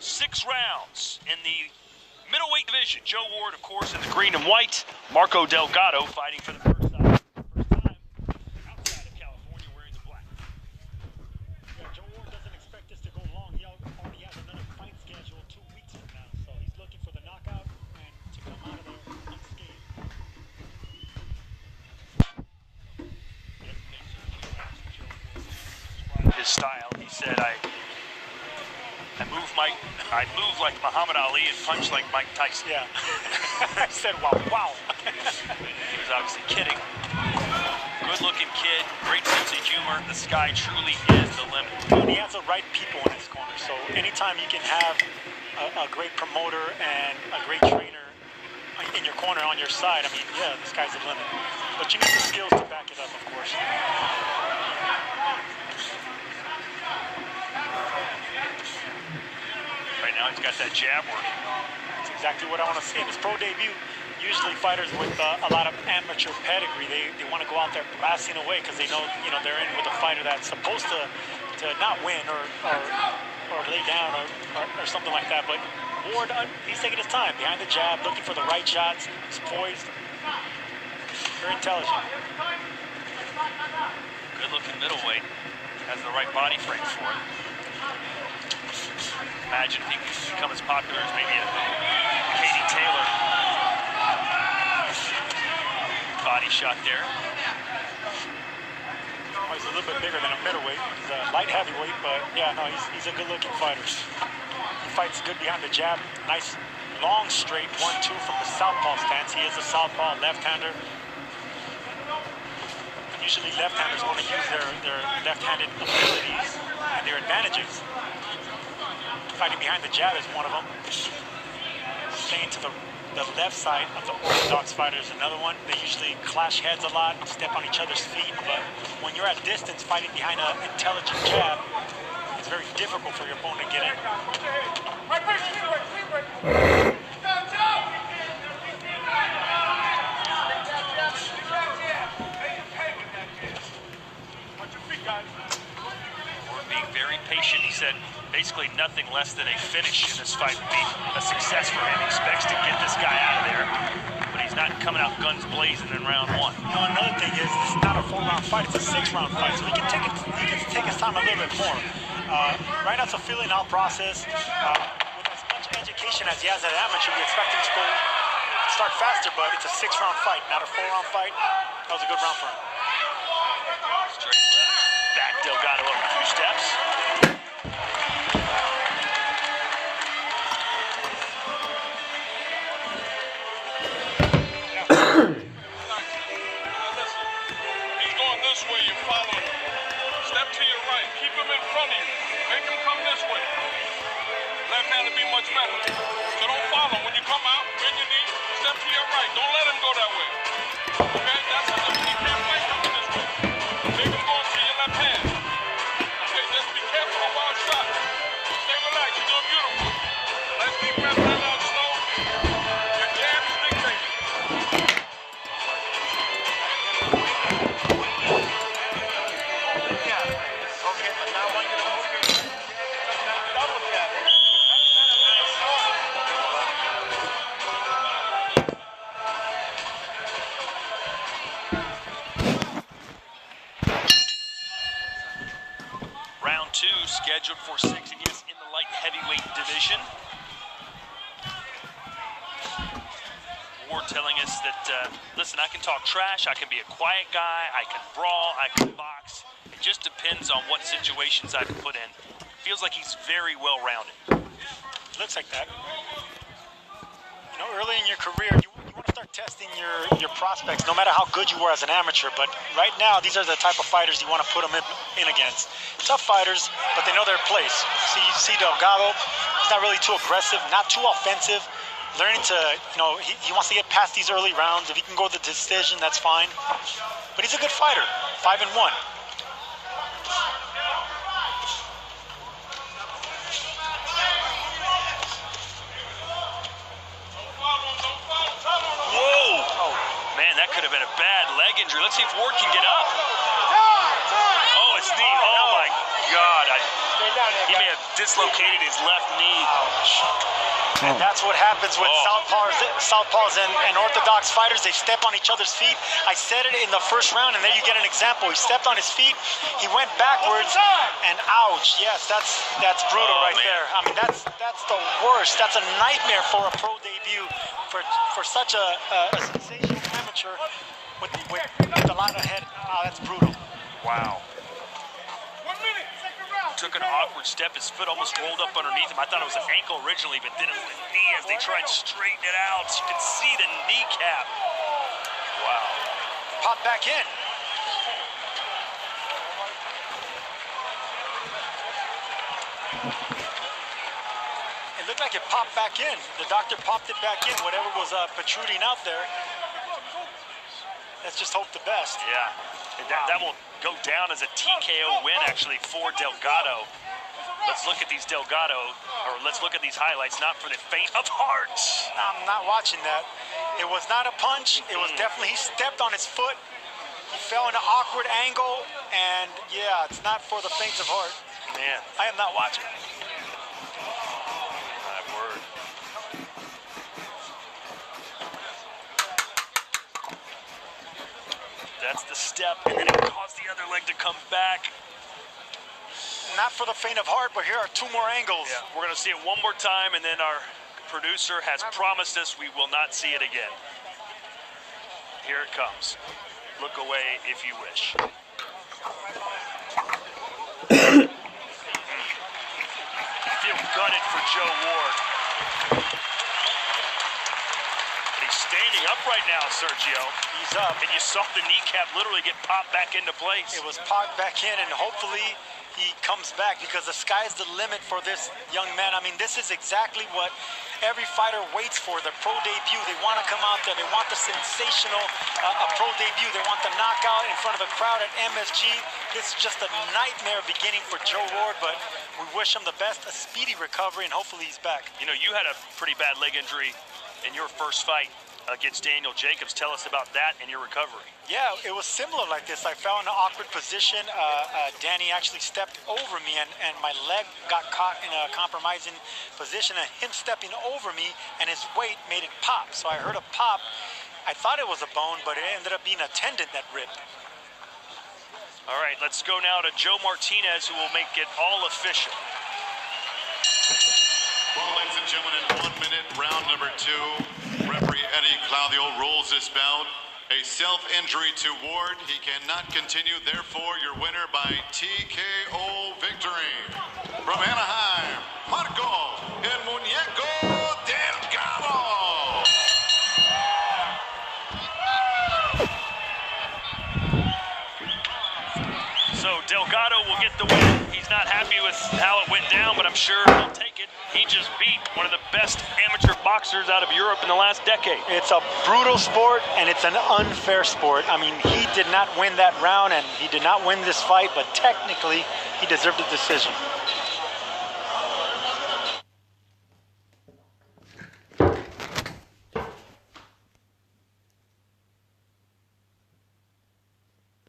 6 rounds in the middleweight division. Joe Ward, of course, in the green and white. Marco Delgado fighting for the first time outside of California wearing the black. Yeah, Joe Ward doesn't expect this to go long. He already has another fight scheduled 2 weeks from now, so he's looking for the knockout and to come out of there unscathed. His style, he said, I move like Muhammad Ali and punch like Mike Tyson. Yeah. I said, wow, wow. He was obviously kidding. Good-looking kid, great sense of humor. The sky truly is the limit. And he has the right people in his corner. So anytime you can have a great promoter and a great trainer in your corner on your side, I mean, yeah, the sky's the limit. But you need the skills to back it up, of course. Right now he's got that jab working. That's exactly what I want to see in his pro debut. Usually fighters with a lot of amateur pedigree, they want to go out there blasting away because they know, they're in with a fighter that's supposed to not win or lay down or something like that. But Ward, he's taking his time behind the jab, looking for the right shots. He's poised. Very intelligent. Good-looking middleweight. Has the right body frame for it. Imagine if he could become as popular as maybe a Katie Taylor. Body shot there. Oh, he's a little bit bigger than a middleweight. He's a light heavyweight, but yeah, no, he's a good-looking fighter. He fights good behind the jab. Nice, long, straight 1-2 from the southpaw stance. He is a southpaw left-hander. Usually left-handers want to use their left-handed abilities and their advantages. Fighting behind the jab is one of them. Staying to the left side of the orthodox fighter is another one. They usually clash heads a lot, step on each other's feet, but when you're at distance fighting behind an intelligent jab, it's very difficult for your opponent to get in. We're being very patient, he said. Basically nothing less than a finish in this fight would be a success for him. He expects to get this guy out of there, but he's not coming out guns blazing in round 1. Another thing is, it's not a 4-round fight, it's a 6-round fight, so he can take his time a little bit more. Right now it's a feeling out process. With as much education as he has at amateur, we expect him to start faster, but it's a 6-round fight, not a 4-round fight. That was a good round for him. Straight left. Back Delgado up a few steps. This way, you follow him. Step to your right. Keep him in front of you. Make him come this way. Left hand will be much better. So don't follow him. When you come out, bend your knee, step to your right. Don't let him go that way. Okay? That's it. You can't fight coming this way. Make him go to your left hand. Okay, just be careful of wild shots. Stay relaxed. You're doing beautiful. Let's keep breath out slow. Your jab is dictating. Round 2 scheduled for 6 in the light heavyweight division. Ward telling us that, listen, I can talk trash, I can be a quiet guy, I can brawl, I can box. It just depends on what situations I can put in. Feels like he's very well-rounded. Looks like that. Early in your career, you want to start testing your prospects, no matter how good you were as an amateur. But right now, these are the type of fighters you want to put them in against. Tough fighters, but they know their place. See Delgado, he's not really too aggressive, not too offensive. Learning to, he wants to get past these early rounds. If he can go to the decision, that's fine. But he's a good fighter, 5-1. That could have been a bad leg injury. Let's see if Ward can get up. Oh, it's knee. Oh, my God. Stay down. He may have dislocated his left knee. And that's what happens with southpaws and orthodox fighters. They step on each other's feet. I said it in the first round, and there you get an example. He stepped on his feet, he went backwards, and ouch. Yes, that's brutal there. I mean, that's the worst. That's a nightmare for a pro debut, for such a sensational amateur with a lot ahead. Oh, that's brutal. Wow. Took an awkward step. His foot almost rolled up underneath him. I thought it was an ankle originally, but then it was a knee as they tried to straighten it out. So you can see the kneecap. Wow. Pop back in. It looked like it popped back in. The doctor popped it back in, whatever was protruding out there. Let's just hope the best. Yeah. That will go down as a TKO win, actually, for Delgado. Let's look at these let's look at these highlights, not for the faint of heart. I'm not watching that. It was not a punch. It was definitely, he stepped on his foot. He fell in an awkward angle, and yeah, it's not for the faint of heart. Man. I am not watching. My word. That's the step, and then it caused the other leg to come back. Not for the faint of heart, but here are two more angles. Yeah, we're going to see it one more time, and then our producer has promised us we will not see it again. Here it comes. Look away if you wish. Feel gutted for Joe Ward. He's standing up right now, Sergio. He's up. And you saw the kneecap literally get popped back into place. It was popped back in, and hopefully he comes back, because the sky's the limit for this young man. I mean, this is exactly what every fighter waits for, the pro debut. They want to come out there. They want the sensational pro debut. They want the knockout in front of a crowd at MSG. This is just a nightmare beginning for Joe Ward, but we wish him the best, a speedy recovery, and hopefully he's back. You know, you had a pretty bad leg injury in your first fight against Daniel Jacobs. Tell us about that and your recovery. Yeah, it was similar like this. I fell in an awkward position. Danny actually stepped over me, and my leg got caught in a compromising position, and him stepping over me and his weight made it pop. So I heard a pop. I thought it was a bone, but it ended up being a tendon that ripped. All right, let's go now to Joe Martinez, who will make it all official. Well, ladies and gentlemen, in 1 minute, round number 2, referee Eddie Claudio rules this bout a self-injury to Ward. He cannot continue, therefore your winner by TKO victory. From Anaheim, Marco Delgado. So Delgado will get the win. He's not happy with how it went down, but I'm sure he'll take it. He just beat one of the best amateur boxers out of Europe in the last decade. It's a brutal sport, and it's an unfair sport. I mean, he did not win that round, and he did not win this fight, but technically, he deserved the decision.